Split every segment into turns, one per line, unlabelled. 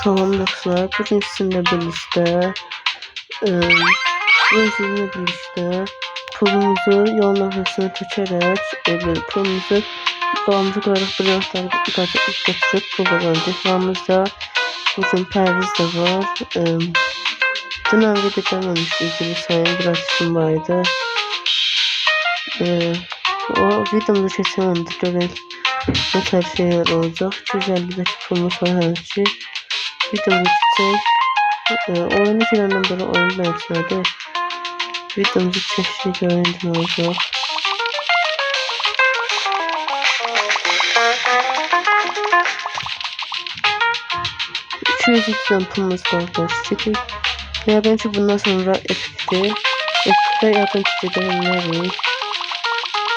Salam dostlar, bugün sizinle birlikte sizinle birlikte pulumuzu yol nefesine tökerek pulumuzu qalamızı qoyaraq bir yaxdan götürüb pul qazanacaq. Yanımızda bugün Pərviz de var. Dünən video gəlməmişdi, üzülü sayın, biraz işim var idi. O videomuzu keçən öndə görək ne tər şeyler olacaq. 250'deki pulumuz var hər şey. Videomuzu çek. Oyunu girenden böyle oyunu beğenmedi. Videomuzu çekişi görün ne olacak. %200'den pulumuz var başladık. Ya bence bundan sonra epikti. Epikte yakın çizedenleri.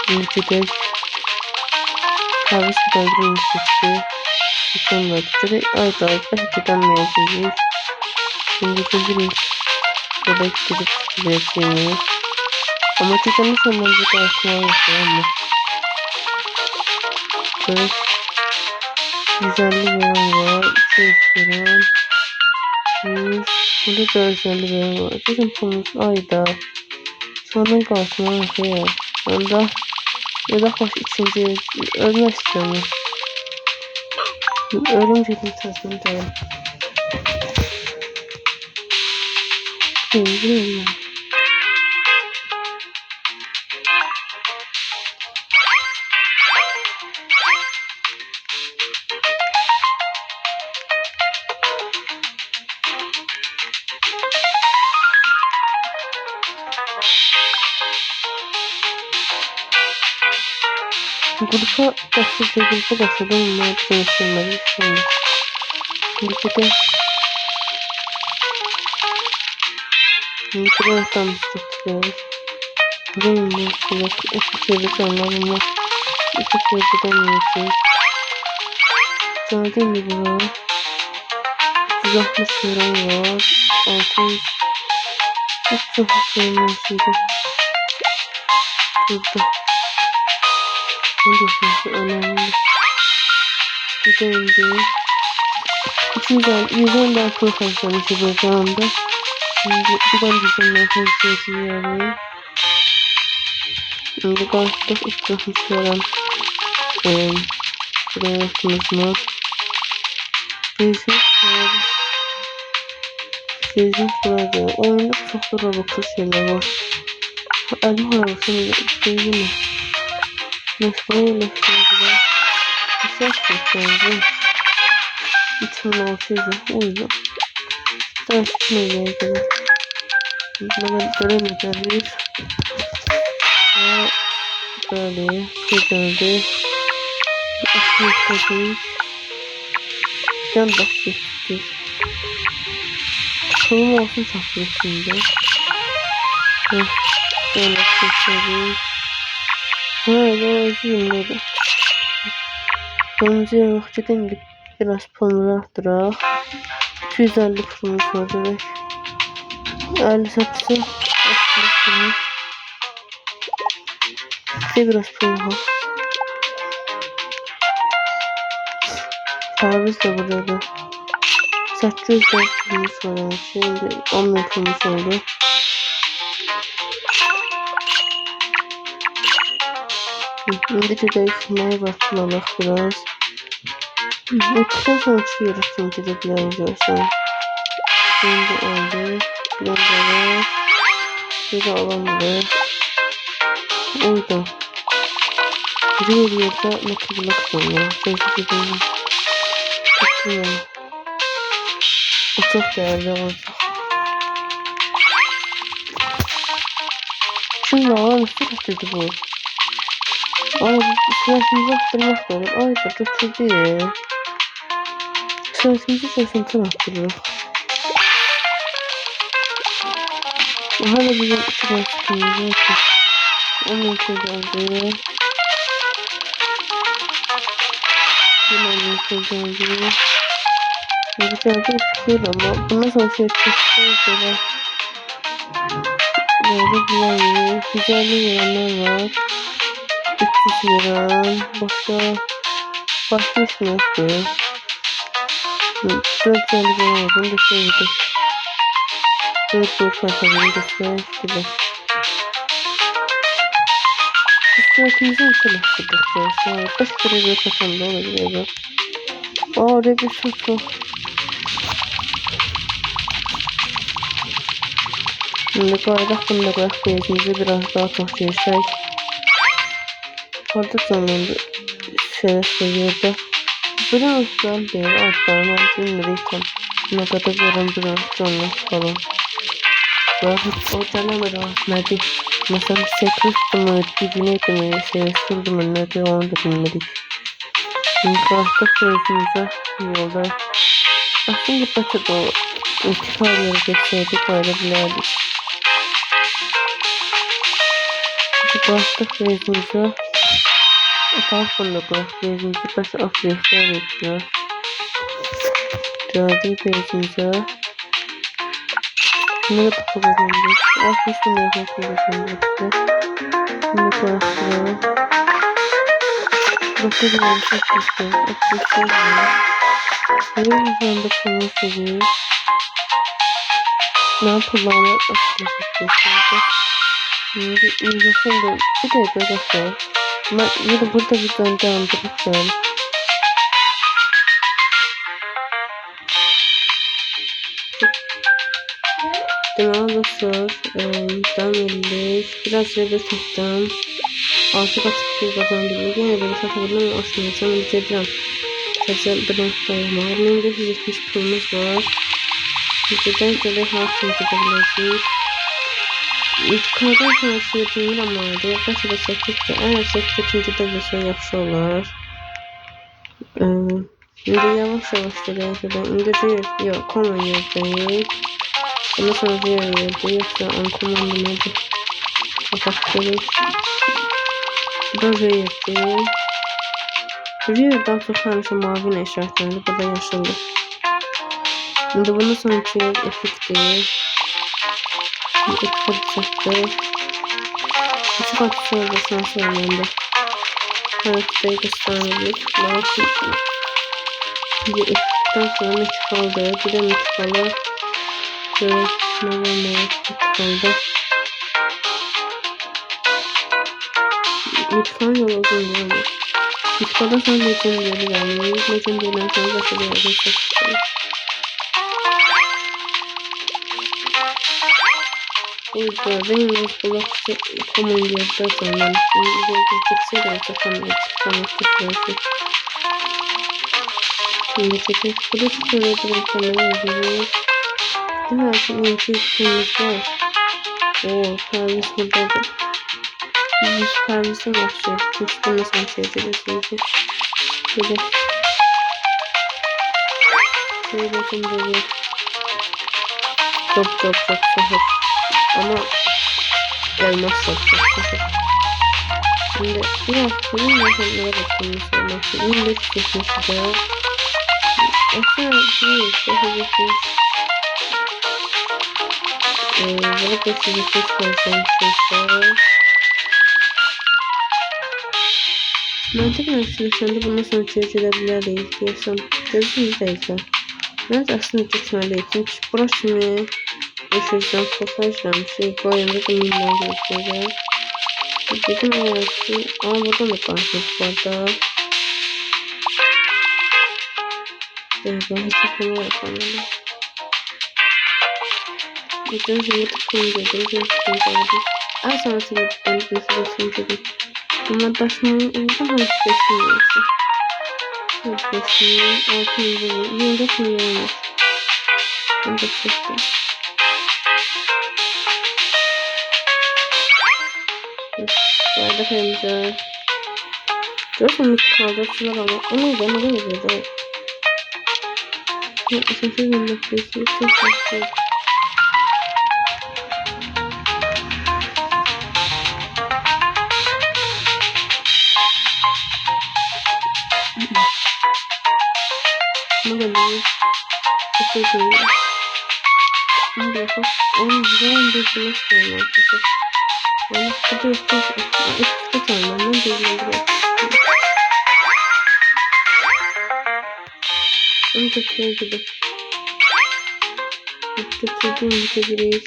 Ülkede kahvesi döndürülmüş çıktı. Sonra ayda hakikaten mevzuyu. Şimdi gözüm bebek gidip çıkıyor. Ama çıkanın sonunda bir karşıma yapıyor ama. Böyle 150 gram var, 200 gram, 100, burada 450 gram var. Bizim pulumuz ayda. Sonra karşıma yapıyor. Onda ya da hoş içince ölmek istiyorum. Ölüm ciddi tasarım. Bilmiyorum. Grupa başladım. Bunlar konuşulmalı. Şimdi birazdan tutuyoruz. Benim de eskişehirde sanırım eskişehirden yiyeceğiz. Gördüğüm gibi var. 360 lira var. 600 360 lira var. Burada. Bu da önemli. Gidelim diye. 200'den daha çok kazanmış bu anda. Buradan diyeceğim fazla yani. Şimdi karşıda 360 veren buraya yaptığımız var. Sezim burada. Oyunda çok da robotlu şeyler var. Elma arabasını değil mi? Nasıl ses geçiyordu. 2600'e uydu. Ders neye göre? Bana göremeyeceğiz. Ve böyle kırıldı. Açmışız. Can bakmışız. Kolum olsun saklıyor şimdi. Böyle kırıldı. Böyle üzülmedi. Sonuncu vaktinden gidip biraz pulunu arttıraq. 250 pulumuz var demek. 50 satısı. Biraz pulum var. Pərviz de burada da. 800 pulumuz var yani. Şimdi 10 pulumuz oldu. Şimdi gidelim bakmalıyız biraz. Ötüşten sonra çıkıyoruz çünkü de bilemeyeceksin. Şimdi oldu. Bilemeyeceğiz. Bir de alandı. Oydu. Bir yerde nakılmak sonra. Sözü gidelim. Bakıyorum. O çok değerli olacak. Şimdi alan üstü getirdi bu. Ama sırasımızı arttırmak da olur. Ay da götürdü. Sırasımızı arttırıyor. Hala bizim iki başlıkımız var. Onun için geldi. Yine onun için geldi. Güzel bir fikir ama bundan sonra şey çıkıyor. Böyle güzel yerler var. 300 lira. Başka hiç mi yoktu? Dört tane var. Bunu da sevdim. Dört dört kaçalım da sevdik gibi. Üstüne inşallah kırdık. Kaç kere bir kaçalım da olabilir. Orada bir çok. Şimdi bayrak bunları bezimizi biraz daha çok çeşsek. Orada zamanında şeref veriyordu. Birazdan bir adlarına bilmirikten ne kadar veren biraz canlı falan. Ve o deneme rahmeti. Mesela sekretti mi, dibineydi mi, sürüldü mü, ne onu da bilmedik. Şimdi karşıda bezimize yolda. Aslında başa da intiharları geçseydik öyle bilerdik. Bastık bezimize. Daha sonra bezimizi başa afiyetler bekliyor. Geldik bezimize. Bunları bakalım. Afiyetler yapalım. Bunu karşılıyor. Bakalım çok güzel. Afiyetler. Ve yüzden bakalım seviyoruz. Ne yapalım? Afiyetler. Şimdi izlesin de bir de böyle şey. Ama yine burada bir tane devam edeceğim. Devam ediyoruz. Devam ediyoruz. Biraz rebe taktım. Altı katık bir kazandım. Yine böyle takabilirim ama aslında sana bitireceğim. Sadece bir noktayım var. Benim de 170 pulumuz var. Bizden böyle hakim edebileceğiz. Yukarıdan sonrası yapılır ama yaklaşık da sektikçe eğer sektikçe de bir şey yaxşı olar. Şimdi yavaş yavaş geliyor. İndi real yok common yerdeyik. Bundan sonra real yerde yoksa uncommon demedi. Kapatırız. Bu da real'di. Real daha çok hemşe mavi işaretlendi. Bu da yaşıldı. Şimdi bundan sonraki efekti. Bir kırıcıktır. Küçük atışlarda sensörlerinde hareketleri göstermedik. Lakin bir ekipten sonra metik kaldı. Bir de metik kalı görüşme metik kaldı. Metik kalı yol uzun diyor ama metik kalı sonra legendary yani legendary'den sonra başka bir yerde çekti. Burada benim kulakçı komandiyatı atanlar. Şimdi de şimdi çekip burası söyledim kamera ediyoruz. Evet, şimdi bir var. Oo, servis burada da. Biz servise başlıyoruz. Çünkü bunu sen çevireceğiz. Böyle. Şöyle bakın böyle. Çok sahip. Ama elmas çok. Şimdi biraz bunun yaşamlara bakın mesela. Şimdi de çıkmıştı. Aslında değil. Yapabilirsiniz. Böyle kesinlikle konuşmuşlar. Mantıklı aslında bundan sonra çözülebiliriz diyorsan. Çözülürse. Ben aslında geçmeliyim. Çünkü burası mı? Yaşayacağım profesyonel şey koyunca da milyonlar geçeceğiz. Dedim hayatı ama burada mı karşılık var da? Evet ben hesaplama yapalım. Buradan şimdi tıklayın dedim. Az sonra sebepten nasıl dedim. Ama başımın uzun hangi beşini yapsın? Evet beşini 6 milyon 24 milyon var. Ben de çektim. Burada hemce. Görüyorsun mü kaldırsınlar ama onu da ne yazıyordu? Sessiz nefesi çok farklı. Ne kadar? Çok güzel. Ne yapalım? Onun güzel bir şey var. Onu kapatıyorsun. İşte tamam. Ben de Onu götürür gibi. Götürdüm bitebiliriz.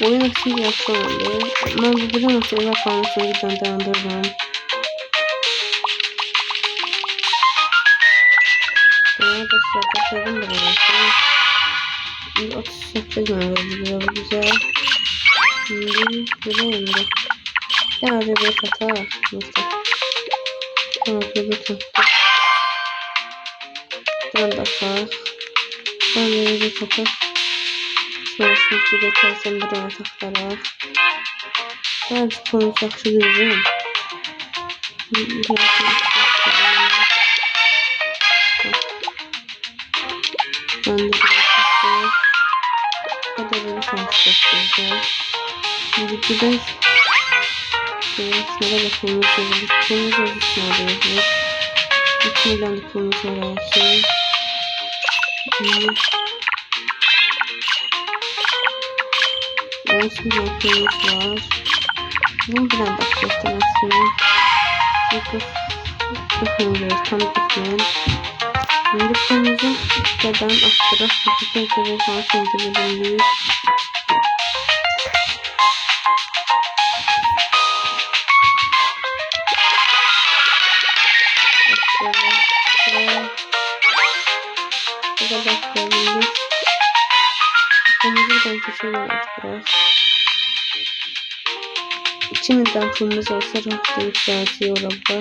Oyun aslında yapamadım. Ben bu bir noktaya bakalım sonra birden dayandırırım. Daha da sıra başladım buraya. 38 mi veriyor bize? Şimdi buraya yani bir hata. Tamam bir tuttu. Ben de hata. Ben de bir hata. Sonrasında bir de kalsın buraya taklara. Ben konu sakşı görürüm. Ben de bir hata. O da beni şanslı. Şimdi gidelim. Şöyle bakalım. Şöyle bakalım. İçinden de konuşmalar olsun. Olsun bakıyoruz var. Bunu biraz bakıyoruz. Bakıyoruz. Tam bakıyoruz. Şimdi konumuzun kadar aktarıp bir kere daha sindirebiliriz. İçimizden pulumuz olsa rahat ihtiyacı yoruldu.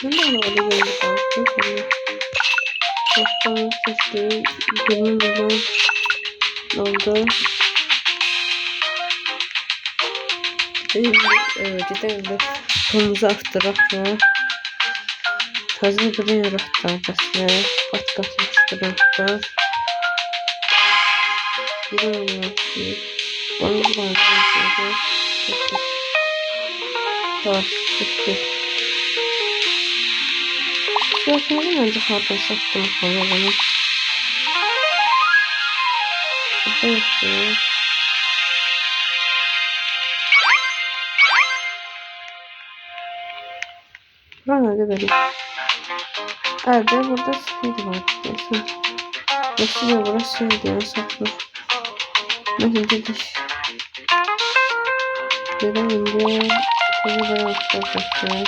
Ben de öyle geldik aslında. Başkanın seçtiği 20 milyon oldu. Gidelim pulumuzu arttırak ve hazır buraya rahatlarcasına kat yapıştırırlar. Bilmiyorum ki. Onu da anlayacağız. Tamam, bitti. Şurasını bence hardan sattım falan bana. Evet. Bana da böyle. Elde burada sihir var. Mesela burası şey diye saklı. Mesela gidiş. Neden önce tabi ben atlayacağım.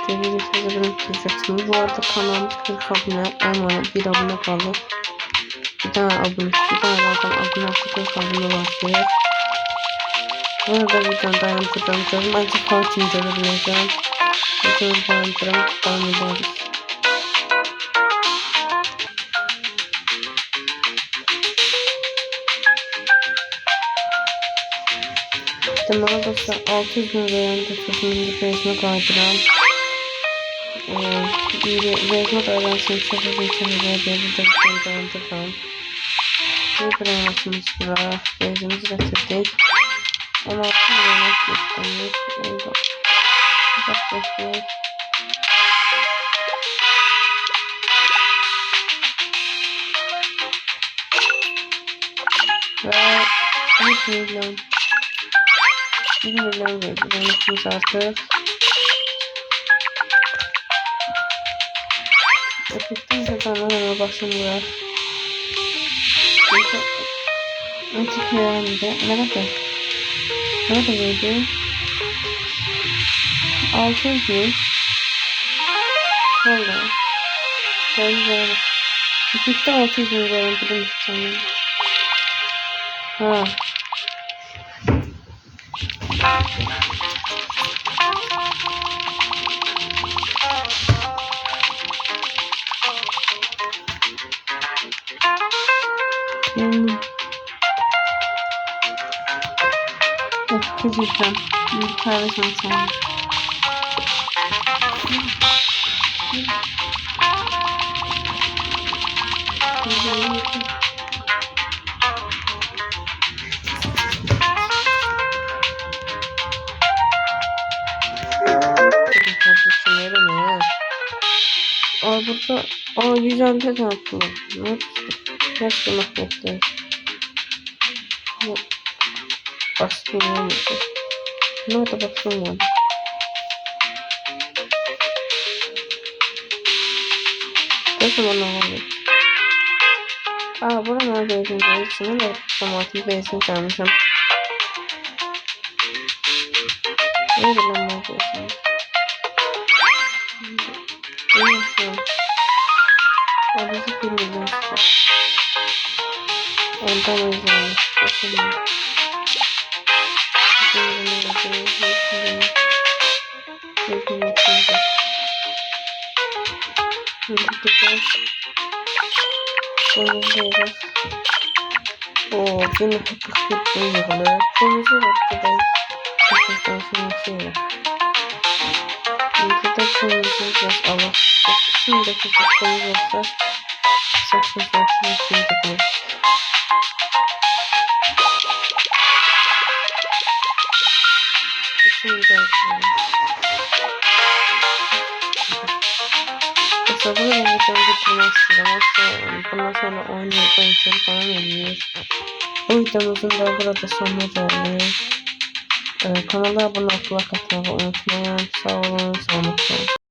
Tabi tabi ben atlayacaksınız. Bu arada kanalımız 40 abone olmayan bir abone kaldı. Bir tane abone olsa 40 abone var. Bunu da videodan dayandıracağım. Bence Fatih'i görebileceğim. Videodan dayandıracağım. Devam ederiz. Tamam dostlar 600 bin beğendi. Sözümün resme kaydıran. Resme kaydıran sözümün içine bir dayandıracağım. Bir beğenmişsiniz buraya. Bezimizi getirdik. 16 milyon etmişsiniz. Orada. Uzaklaştık. Ve 100 milyon. 1 milyon verdik artık. Öpüktüm de bana başımda. Öpük verdi. Ne kadar verdi? 600 bin. Valla. Böyle. Öpükte 600 bin verdi. Ha. Kızıcam. Bir kahve sanatım. Burada 150 tane var. Nasıl mahvetler? Bu bastırılmış. Ne oldu baksana. Ne zaman oldu? Aa, buranın bezin içine de tomatın bezini çalmışım. Ne bileyim ne yapıyorsun? Neyse. Alıcı bilmiyorum size. Ondan o yüzden. Bakalım. O gün hukuk yığılı. Kırmızı vakti de sakızdan sonra burada da kırmızı biraz alıp içindeki sakımız olsa sakın sakın şimdi Sabah videomu bitirmek istedim. Bundan sonra oynayacağım falan oluyor. Bu videomuzun da burada sonuna geldik. Kanala abone olmayı unutmayın. Sağ olun, sağlıklı olun.